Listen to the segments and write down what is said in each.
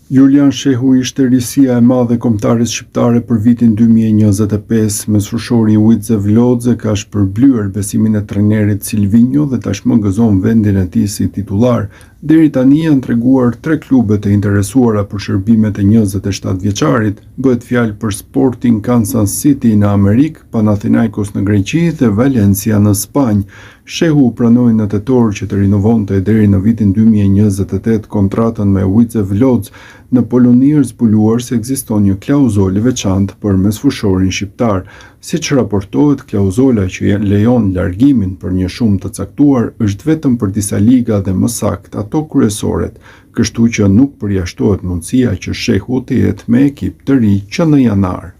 Julian Shehu ishte risia e madhe e kombëtares shqiptare për vitin 2025. Mesfushori i Widzew Lodze ka shpërblyer besimin e trajnerit Silvinho dhe tashmë gëzon vendin e tij si titullar. Deri tani janë treguar 3 klube të interesuara për shërbimet e 27 vjeçarit. Bëhet fjalë për Sporting Kansas City në Amerikë, Panathinaikos në Greqi dhe Valencia në Spanjë. Shehu pranoi në tetor që të rinovonte deri në vitin 2028 kontratën me Widzew Lodz. Në Poloni është zbuluar se ekziston një klauzolë veçantë për mesfushorin shqiptar. Siç raportohet, klauzola që lejon largimin për një shumë të caktuar është vetëm për disa liga dhe më saktë ato kryesoret, kështu që nuk përjashtohet mundësia që Shehu të jetë me ekip të ri që në janar.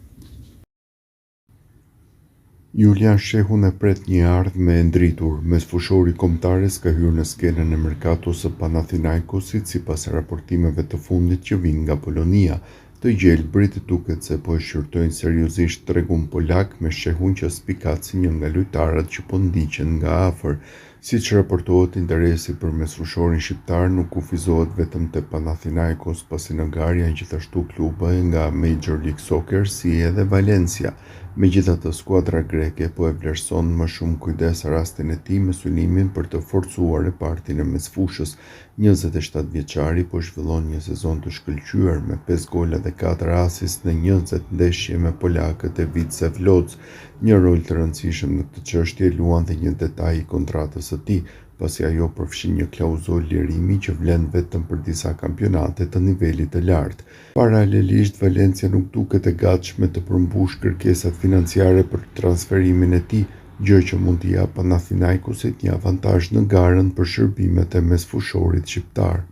Julian Shehu e pret një ardhmë e ndritur. Mesfushori kombëtares ka hyrë në skenën e merkatos së Panathinaikosit sipas raportimeve të fundit që vijnë nga Polonia. Të gjelbrit duket se po e shqyrtojnë seriozisht tregun polak me Shehun që spikat si një nga lojtarët që po ndiqen nga afër. Siç raportohet, interesi për mesfushorin shqiptar nuk kufizohet vetëm te Panathinaikos, pasi në garë janë gjithashtu klube nga Major League Soccer si edhe Valencia. Megjithatë, skuadra greke po e vlerëson më shumë kujdes rastin e tij me synimin për të forcuar repartin e mesfushës. 27 vjeçari po zhvillon një sezon të shkëlqyer me 5 gola dhe 4 asist në 20 ndeshje me polakët e Widzew Lodz. Një rol të rëndësishëm në këtë çështje luan dhe një detaj i kontratës së tij, pasi ajo përfshin një klauzolë lirimi që vlen vetëm për disa kampionate të nivelit të lartë. Paralelisht, Valencia nuk duket e gatshme të përmbush kërkesat financiare për transferimin e tij, gjë që mund t'i japë Panathinaikosit një avantazh në garën për shërbimet e mesfushorit shqiptar.